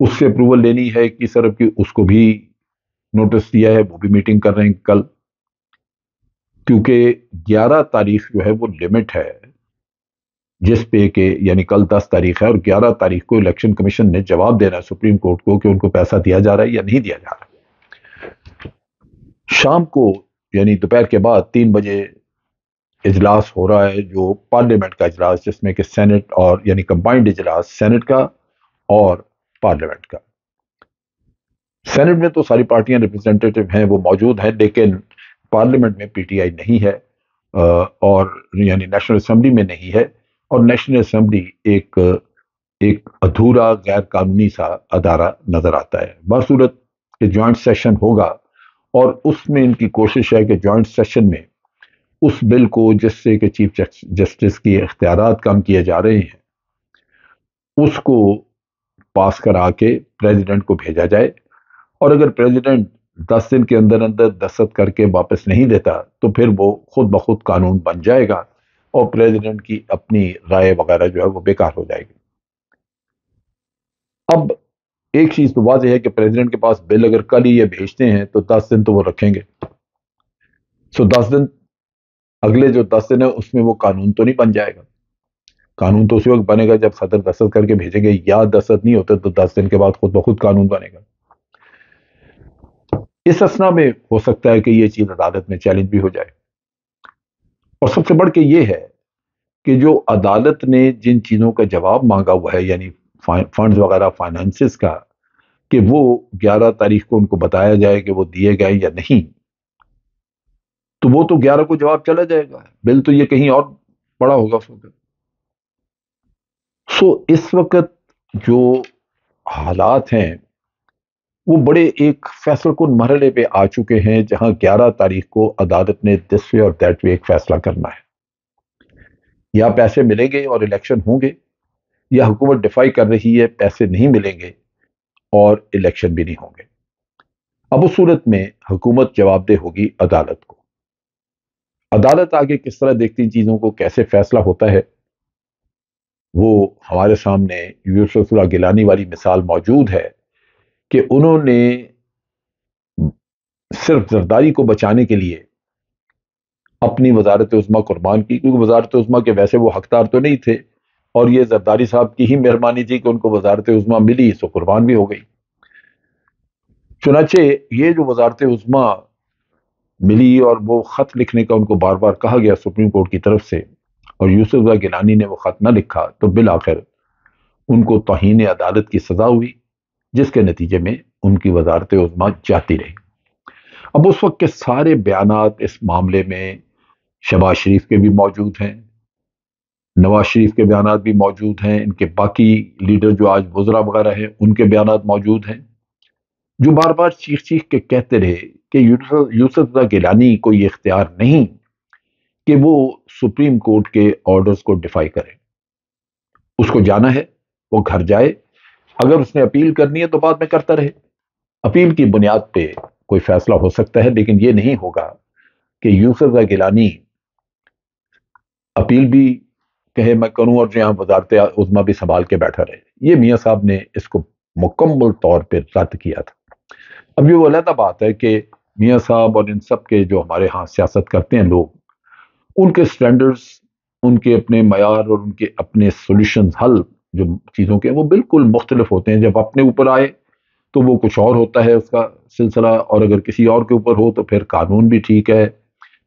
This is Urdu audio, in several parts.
اس سے اپروول لینی ہے 21 ارب کی، اس کو بھی نوٹس دیا ہے، وہ بھی میٹنگ کر رہے ہیں کل، کیونکہ 11 تاریخ جو ہے وہ لمٹ ہے جس پہ کہ یعنی کل 10 تاریخ ہے اور 11 تاریخ کو الیکشن کمیشن نے جواب دینا ہے سپریم کورٹ کو کہ ان کو پیسہ دیا جا رہا ہے یا نہیں دیا جا رہا ہے۔ شام کو یعنی دوپہر کے بعد 3 بجے اجلاس ہو رہا ہے، جو پارلیمنٹ کا اجلاس، جس میں کہ سینٹ اور یعنی کمبائنڈ اجلاس سینٹ کا اور پارلیمنٹ کا۔ سینٹ میں تو ساری پارٹیاں ریپرزینٹیٹو ہیں وہ موجود ہیں، لیکن پارلیمنٹ میں پی ٹی آئی نہیں ہے، اور یعنی نیشنل اسمبلی میں نہیں ہے، اور نیشنل اسمبلی ایک ادھورا غیر قانونی سا ادارہ نظر آتا ہے۔ بصورت کہ جوائنٹ سیشن ہوگا اور اس میں ان کی کوشش ہے کہ جوائنٹ سیشن میں اس بل کو جس سے کہ چیف جسٹس کی اختیارات کم کیے جا رہے ہیں اس کو پاس کرا کے پریزیڈنٹ کو بھیجا جائے، اور اگر پریزیڈنٹ 10 دن کے اندر اندر دستخط کر کے واپس نہیں دیتا تو پھر وہ خود بخود قانون بن جائے گا اور پریزیڈنٹ کی اپنی رائے وغیرہ جو ہے وہ بیکار ہو جائے گی۔ اب ایک چیز تو واضح ہے کہ پریزیڈنٹ کے پاس بل اگر کل ہی یہ بھیجتے ہیں تو 10 دن تو وہ رکھیں گے، 10 دن، اگلے جو 10 دن ہے اس میں وہ قانون تو نہیں بن جائے گا۔ قانون تو اسی وقت بنے گا جب صدر دستخط کر کے بھیجیں گے، یا دستخط نہیں ہوتے تو 10 دن کے بعد خود بخود قانون بنے گا۔ اس اسنا میں ہو سکتا ہے کہ یہ چیز عدالت میں چیلنج بھی ہو جائے، اور سب سے بڑھ کے یہ ہے کہ جو عدالت نے جن چیزوں کا جواب مانگا ہوا ہے یعنی فنڈز وغیرہ فائنانسز کا، کہ وہ 11 تاریخ کو ان کو بتایا جائے کہ وہ دیے گئے یا نہیں، تو وہ تو 11 کو جواب چلا جائے گا، بل تو یہ کہیں اور پڑا ہوگا اس وقت۔ اس وقت جو حالات ہیں وہ بڑے ایک فیصلہ کن مرحلے پہ آ چکے ہیں، جہاں 11 تاریخ کو عدالت نے دس وے اور دیٹ وے ایک فیصلہ کرنا ہے، یا پیسے ملیں گے اور الیکشن ہوں گے، یا حکومت ڈیفائی کر رہی ہے پیسے نہیں ملیں گے اور الیکشن بھی نہیں ہوں گے۔ اب اس صورت میں حکومت جواب دہ ہوگی عدالت کو۔ عدالت آگے کس طرح دیکھتی ان چیزوں کو، کیسے فیصلہ ہوتا ہے، وہ ہمارے سامنے یوسف اللہ گیلانی والی مثال موجود ہے کہ انہوں نے صرف زرداری کو بچانے کے لیے اپنی وزارت عظمیٰ قربان کی، کیونکہ وزارت عظمیٰ کے ویسے وہ حقدار تو نہیں تھے، اور یہ زرداری صاحب کی ہی مہربانی تھی کہ ان کو وزارت عظمیٰ ملی، سو قربان بھی ہو گئی۔ چنانچہ یہ جو وزارت عظمیٰ ملی اور وہ خط لکھنے کا ان کو بار بار کہا گیا سپریم کورٹ کی طرف سے، اور یوسف اللہ گیلانی نے وہ خط نہ لکھا، تو بالآخر ان کو توہین عدالت کی سزا ہوئی، جس کے نتیجے میں ان کی وزارت عظمیٰ جاتی رہی۔ اب اس وقت کے سارے بیانات اس معاملے میں شہباز شریف کے بھی موجود ہیں، نواز شریف کے بیانات بھی موجود ہیں، ان کے باقی لیڈر جو آج وزراء وغیرہ ہیں ان کے بیانات موجود ہیں، جو بار بار چیخ چیخ کے کہتے رہے کہ یوسف اللہ گیلانی کو یہ اختیار نہیں کہ وہ سپریم کورٹ کے آرڈرز کو ڈیفائی کرے، اس کو جانا ہے وہ گھر جائے، اگر اس نے اپیل کرنی ہے تو بعد میں کرتا رہے، اپیل کی بنیاد پہ کوئی فیصلہ ہو سکتا ہے، لیکن یہ نہیں ہوگا کہ یوسف اللہ گیلانی اپیل بھی کہے میں کروں اور جہاں وزارت عظمیٰ بھی سنبھال کے بیٹھا رہے۔ یہ میاں صاحب نے اس کو مکمل طور پہ رد کیا تھا۔ اب یہ وہ علیحدہ بات ہے کہ میاں صاحب اور ان سب کے جو ہمارے ہاں سیاست کرتے ہیں لوگ، ان کے سٹینڈرز، ان کے اپنے معیار اور ان کے اپنے سولوشنز، حل جو چیزوں کے وہ بالکل مختلف ہوتے ہیں۔ جب اپنے اوپر آئے تو وہ کچھ اور ہوتا ہے اس کا سلسلہ، اور اگر کسی اور کے اوپر ہو تو پھر قانون بھی ٹھیک ہے،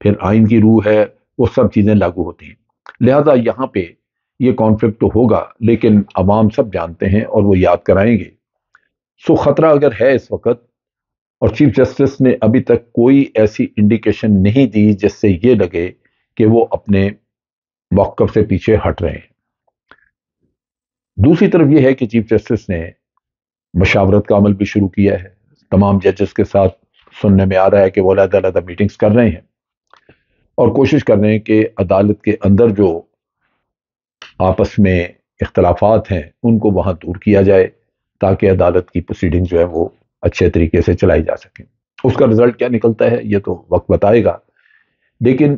پھر آئین کی روح ہے، وہ سب چیزیں لاگو ہوتی ہیں۔ لہذا یہاں پہ یہ کانفلکٹ تو ہوگا، لیکن عوام سب جانتے ہیں اور وہ یاد کرائیں گے۔ خطرہ اگر ہے اس وقت، اور چیف جسٹس نے ابھی تک کوئی ایسی انڈیکیشن نہیں دی جس سے یہ لگے کہ وہ اپنے موقف سے پیچھے ہٹ رہے ہیں۔ دوسری طرف یہ ہے کہ چیف جسٹس نے مشاورت کا عمل بھی شروع کیا ہے، تمام ججز کے ساتھ سننے میں آ رہا ہے کہ وہ علیحدہ علیحدہ میٹنگز کر رہے ہیں اور کوشش کر رہے ہیں کہ عدالت کے اندر جو آپس میں اختلافات ہیں ان کو وہاں دور کیا جائے، تاکہ عدالت کی پروسیڈنگ جو ہے وہ اچھے طریقے سے چلائی جا سکیں۔ اس کا رزلٹ کیا نکلتا ہے یہ تو وقت بتائے گا، لیکن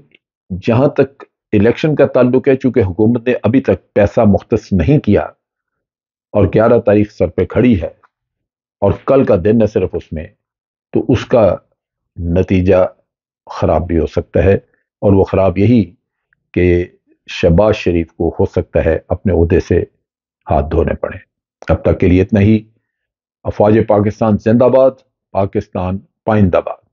جہاں تک الیکشن کا تعلق ہے، چونکہ حکومت نے ابھی تک پیسہ مختص نہیں کیا اور 11 تاریخ سر پہ کھڑی ہے، اور کل کا دن ہے صرف اس میں، تو اس کا نتیجہ خراب بھی ہو سکتا ہے، اور وہ خراب یہی کہ شہباز شریف کو ہو سکتا ہے اپنے عہدے سے ہاتھ دھونے پڑے۔ اب تک کے لیے اتنا ہی۔ افواج پاکستان زندہ باد، پاکستان پائندہ باد۔